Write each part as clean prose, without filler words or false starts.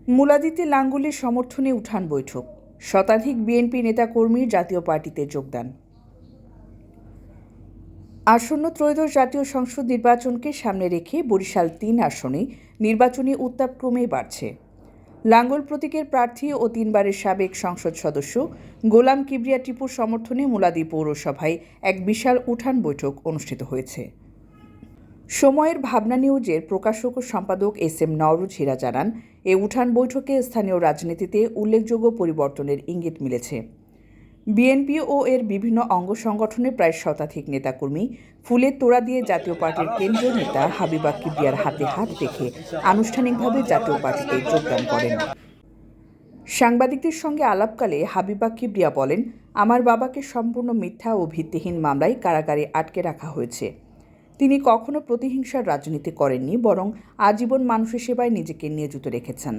মুলাদিতে লাঙ্গুলের সমর্থনে উঠান বৈঠক, শতাধিক বিএনপি নেতাকর্মীর জাতীয় পার্টিতে যোগদান। আসন্ন ত্রয়োদশ জাতীয় সংসদ নির্বাচনকে সামনে রেখে বরিশাল ৩ আসনে নির্বাচনী উত্তাপ ক্রমেই বাড়ছে। লাঙ্গল প্রতীকের প্রার্থী ও ৩বারের সাবেক সংসদ সদস্য গোলাম কিবরিয়া টিপুর সমর্থনে মুলাদি পৌরসভায় এক বিশাল উঠান বৈঠক অনুষ্ঠিত হয়েছে। সময়ের ভাবনা নিউজের প্রকাশক ও সম্পাদক এস.এম. নওরোজ হীরা জানান, এ উঠান বৈঠকে স্থানীয় রাজনীতিতে উল্লেখযোগ্য পরিবর্তনের ইঙ্গিত মিলেছে। বিএনপি ও এর বিভিন্ন অঙ্গ সংগঠনের প্রায় শতাধিক নেতাকর্মী ফুলের তোড়া দিয়ে জাতীয় পার্টির কেন্দ্রীয় নেতা হাবিবা কিবরিয়ার হাতে হাত রেখে আনুষ্ঠানিকভাবে জাতীয় পার্টিতে যোগদান করেন। সাংবাদিকদের সঙ্গে আলাপকালে হাবিবা কিবরিয়া বলেন, আমার বাবাকে সম্পূর্ণ মিথ্যা ও ভিত্তিহীন মামলায় কারাগারে আটকে রাখা হয়েছে। তিনি কখনো প্রতিহিংসার রাজনীতি করেননি, বরং আজীবন মানুষের সেবায় নিজেকে নিয়োজিত রেখেছেন।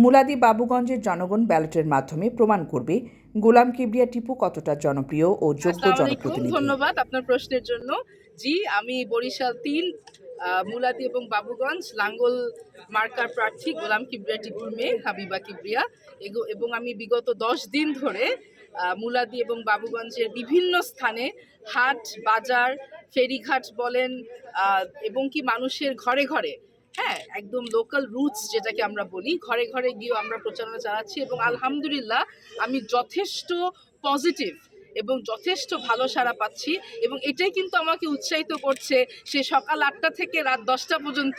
মুলাদি বাবুগঞ্জের জনগণ ব্যালটের মাধ্যমে প্রমাণ করবে গোলাম কিবরিয়া টিপু কতটা জনপ্রিয় ও যোগ্য জনপ্রতিনিধি। ধন্যবাদ আপনার প্রশ্নের জন্য। জি, আমি বরিশাল ৩ মুলাদি এবং বাবুগঞ্জ লাঙ্গল মার্কার প্রার্থী গোলাম কিবরিয়া টিপুর মেয়ে হাবিবা কিবরিয়া, এবং আমি বিগত 10 দিন ধরে মুলাদি এবং বাবুগঞ্জের বিভিন্ন স্থানে হাট, বাজার, ফেরিঘাট বলেন এবং কি মানুষের ঘরে ঘরে, হ্যাঁ, একদম লোকাল রুটস যেটাকে আমরা বলি, ঘরে ঘরে গিয়েও আমরা প্রচারণা চালাচ্ছি এবং আলহামদুলিল্লাহ আমি যথেষ্ট পজিটিভ এবং যথেষ্ট ভালো সাড়া পাচ্ছি, এবং এটাই কিন্তু আমাকে উৎসাহিত করছে সে সকাল 8টা থেকে রাত 10টা পর্যন্ত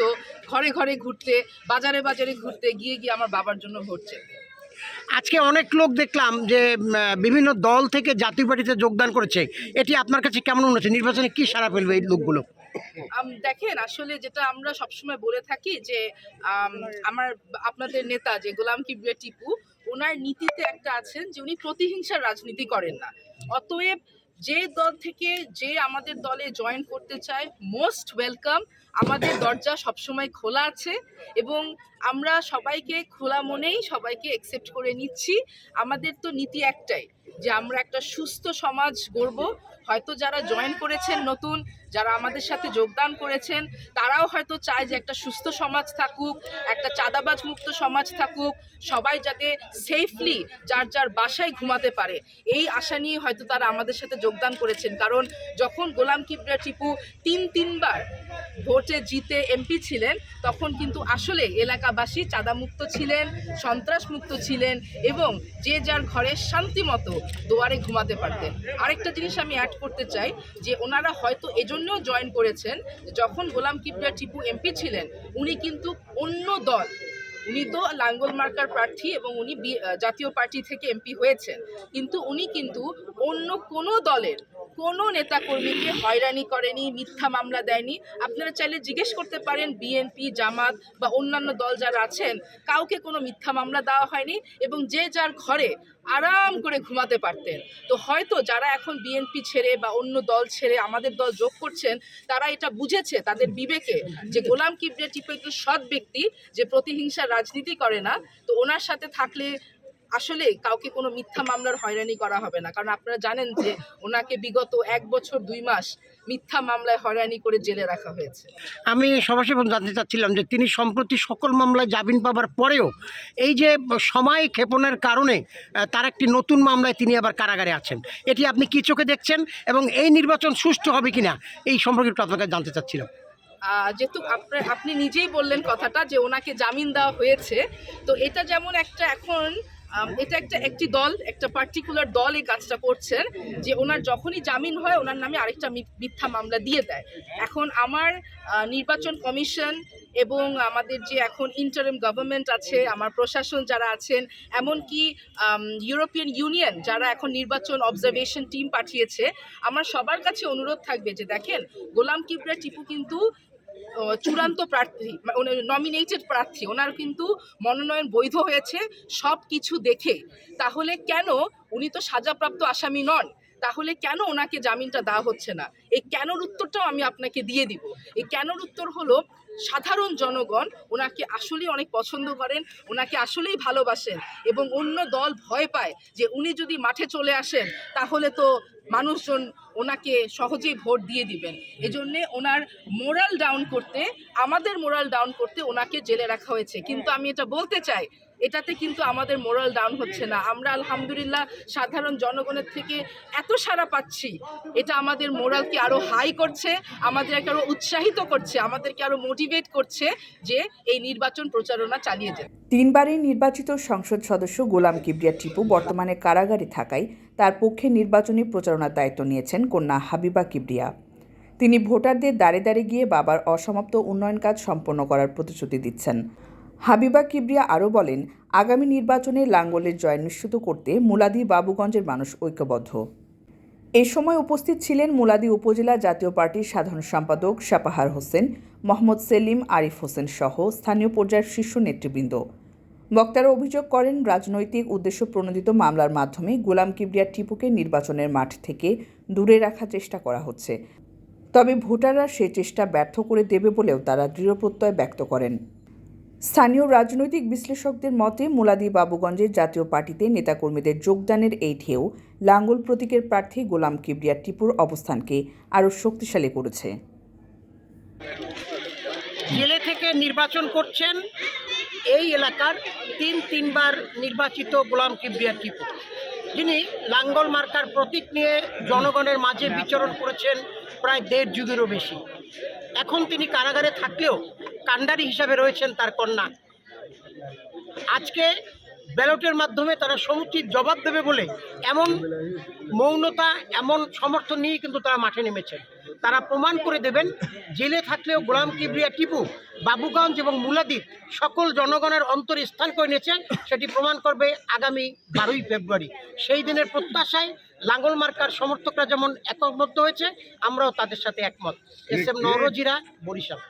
ঘরে ঘরে ঘুরতে, বাজারে বাজারে ঘুরতে, গিয়ে গিয়ে আমার বাবার জন্য ভোট চাইতে। আজকে অনেক লোক দেখলাম যে বিভিন্ন দল থেকে জাতীয় পার্টিতে যোগদান করেছে, এটি আপনার কাছে কেমন মনে হচ্ছে? নির্বাচনে কি সাড়া ফেলবে এই লোকগুলো? দেখেন, আসলে যেটা আমরা সবসময় বলে থাকি যে আপনাদের নেতা যে গোলাম কিবরিয়া টিপু, ওনার নীতিতে একটা আছেন যে উনি প্রতিহিংসার রাজনীতি করেন না। অতএব যে দল থেকে যে আমাদের দলে জয়েন করতে চায়, মোস্ট ওয়েলকাম। আমাদের দরজা সবসময় খোলা আছে এবং আমরা সবাইকে খোলা মনেই সবাইকে অ্যাকসেপ্ট করে নিচ্ছি। আমাদের তো নীতি একটাই যে আমরা একটা সুস্থ সমাজ গড়ব। হয়তো যারা জয়েন করেছেন নতুন, যারা আমাদের সাথে যোগদান করেছেন, তারাও হয়তো চায় যে একটা সুস্থ সমাজ থাকুক, একটা চাঁদাবাজ মুক্ত সমাজ থাকুক, সবাই যাতে সেফলি যার যার বাসায় ঘুমাতে পারে, এই আশা নিয়ে হয়তো তারা আমাদের সাথে যোগদান করেছেন। কারণ যখন গোলাম কিবরিয়া টিপু তিনবার ভোটে জিতে এমপি ছিলেন, তখন কিন্তু আসলে এলাকাবাসী চাঁদামুক্ত ছিলেন, সন্ত্রাসমুক্ত ছিলেন এবং যে যার ঘরে শান্তি মতো দুয়ারে ঘুমাতে পারতেন। আরেকটা জিনিস আমি অ্যাড করতে চাই যে ওনারা হয়তো এজন্যও জয়েন করেছেন, যখন গোলাম কিবরিয়া টিপু এমপি ছিলেন উনি কিন্তু অন্য দল, উনি তো লাঙ্গল মার্কার প্রার্থী এবং উনি জাতীয় পার্টি থেকে এমপি হয়েছেন, কিন্তু উনি কিন্তু অন্য কোনো দলের কোনো নেতাকর্মীকে হয়রানি করেনি, মিথ্যা মামলা দেয়নি। আপনারা চাইলে জিজ্ঞেস করতে পারেন বিএনপি, জামাত বা অন্যান্য দল যারা আছেন, কাউকে কোনো মিথ্যা মামলা দেওয়া হয়নি এবং যে যার ঘরে আরাম করে ঘুমাতে পারতেন। তো হয়তো যারা এখন বিএনপি ছেড়ে বা অন্য দল ছেড়ে আমাদের দল যোগ করছেন, তারা এটা বুঝেছে তাদের বিবেকে যে গোলাম কিবরিয়া টিপু একটু সৎ ব্যক্তি যে প্রতিহিংসার রাজনীতি করে না। তো ওনার সাথে থাকলে আসলে কাউকে কোনো মিথ্যা মামলার হয়রানি করা হবে না। কারণ আপনারা জানেন যে ওনাকে বিগত 1 বছর 2 মাস মিথ্যা মামলায় হয়রানি করে জেলে রাখা হয়েছে। আমি সরাসরি জানতে চাচ্ছিলাম যে তিনি সম্প্রতি সকল মামলায় জামিন পাবার পরেও এই যে সময় ক্ষেপণের কারণে তার একটি নতুন মামলায় তিনি আবার কারাগারে আছেন, এটি আপনি কি চোখে দেখছেন এবং এই নির্বাচন সুষ্ঠু হবে কিনা এই সম্পর্কে একটু আপনাকে জানতে চাচ্ছিলাম। যেহেতু আপনি নিজেই বললেন কথাটা যে ওনাকে জামিন দেওয়া হয়েছে, তো এটা যেমন একটা এখন এটা একটি দল, একটা পার্টিকুলার দল এই কাজটা করছেন যে ওনার যখনই জামিন হয় ওনার নামে আরেকটা মিথ্যা মামলা দিয়ে দেয়। এখন আমার নির্বাচন কমিশন এবং আমাদের যে এখন ইন্টারিম গভর্নমেন্ট আছে, আমার প্রশাসন যারা আছেন, এমনকি ইউরোপিয়ান ইউনিয়ন যারা এখন নির্বাচন অবজারভেশন টিম পাঠিয়েছে, আমার সবার কাছে অনুরোধ থাকবে যে দেখেন, গোলাম কিবরিয়া টিপু কিন্তু চূড়ান্ত প্রার্থী, নমিনেটেড প্রার্থী, ওনার কিন্তু মনোনয়ন বৈধ হয়েছে সব কিছু দেখে। তাহলে কেন, উনি তো সাজাপ্রাপ্ত আসামি নন, তাহলে কেন ওনাকে জামিনটা দেওয়া হচ্ছে না? এই কেনর উত্তরটাও আমি আপনাকে দিয়ে দিব। এই কেনর উত্তর হলো, সাধারণ জনগণ ওনাকে আসলেই অনেক পছন্দ করেন, ওনাকে আসলেই ভালোবাসেন এবং অন্য দল ভয় পায় যে উনি যদি মাঠে চলে আসেন তাহলে তো মানুষজন ওনাকে সহজেই ভোট দিয়ে দিবেন। এজন্যে ওনার মোরাল ডাউন করতে, আমাদের মোরাল ডাউন করতে ওনাকে জেলে রাখা হয়েছে। কিন্তু আমি এটা বলতে চাই, এটাতে কিন্তু আমাদের মোরাল ডাউন হচ্ছে না। আমরা আলহামদুলিল্লাহ সাধারণ জনগণের থেকে এত সাড়া পাচ্ছি, এটা আমাদের মোরালকে আরো হাই করছে, আমাদেরকে আরো উৎসাহিত করছে, আমাদেরকে আরো মোটিভেট করছে যে এই নির্বাচন প্রচারণা চালিয়ে যেতে। 3 বারের নির্বাচিত সংসদ সদস্য গোলাম কিবরিয়া টিপু বর্তমানে কারাগারে থাকায় তার পক্ষে নির্বাচনী প্রচারণার দায়িত্ব নিয়েছেন কন্যা হাবিবা কিবরিয়া। তিনি ভোটারদের দ্বারে দ্বারে গিয়ে বাবার অসমাপ্ত উন্নয়ন কাজ সম্পন্ন করার প্রতিশ্রুতি দিচ্ছেন। হাবিবা কিবরিয়া আরও বলেন, আগামী নির্বাচনে লাঙ্গলের জয় নিশ্চিত করতে মুলাদি বাবুগঞ্জের মানুষ ঐক্যবদ্ধ। এ সময় উপস্থিত ছিলেন মুলাদি উপজেলা জাতীয় পার্টির সাধারণ সম্পাদক সাপাহার হোসেন, মোহাম্মদ সেলিম, আরিফ হোসেন সহ স্থানীয় পর্যায়ের শীর্ষ নেতৃবৃন্দ। বক্তারা অভিযোগ করেন, রাজনৈতিক উদ্দেশ্য প্রণোদিত মামলার মাধ্যমে গোলাম কিবরিয়া টিপুকে নির্বাচনের মাঠ থেকে দূরে রাখার চেষ্টা করা হচ্ছে। তবে ভোটাররা সে চেষ্টা ব্যর্থ করে দেবে বলেও তারা দৃঢ় প্রত্যয় ব্যক্ত করেন। স্থানীয় রাজনৈতিক বিশ্লেষকদের মতে, মুলাদি বাবুগঞ্জের জাতীয় পার্টিতে নেতাকর্মীদের যোগদানের এই ঢেউ লাঙ্গল প্রতীকের প্রার্থী গোলাম কিবরিয়া টিপুর অবস্থানকে আরও শক্তিশালী করেছে। জেলে থেকে নির্বাচন করছেন এই এলাকার তিনবার নির্বাচিত গোলাম কিবরিয়া টিপু, যিনি লাঙ্গল মার্কার প্রতীক নিয়ে জনগণের মাঝে বিচরণ করেছেন প্রায় 1.5 যুগেরও বেশি। এখন তিনি কারাগারে থাকলেও কাণ্ডারি হিসাবে রয়েছেন তার কন্যা। আজকে ব্যালটের মাধ্যমে তারা সমুচিত জবাব দেবে বলে এমন মৌনতা, এমন সমর্থন নিয়ে কিন্তু তারা মাঠে নেমেছেন। তারা প্রমাণ করে দেবেন, জেলে থাকলেও গোলাম কিবরিয়া টিপু বাবুগঞ্জ এবং মুলাদির সকল জনগণের অন্তরে স্থান করে নিয়েছেন। সেটি প্রমাণ করবে আগামী 12ই ফেব্রুয়ারি। সেই দিনের প্রত্যাশায় লাঙ্গল মার্কার সমর্থকরা যেমন একমত হয়েছে, আমরাও তাদের সাথে একমত। এস এম নওরোজিরা, বরিশাল।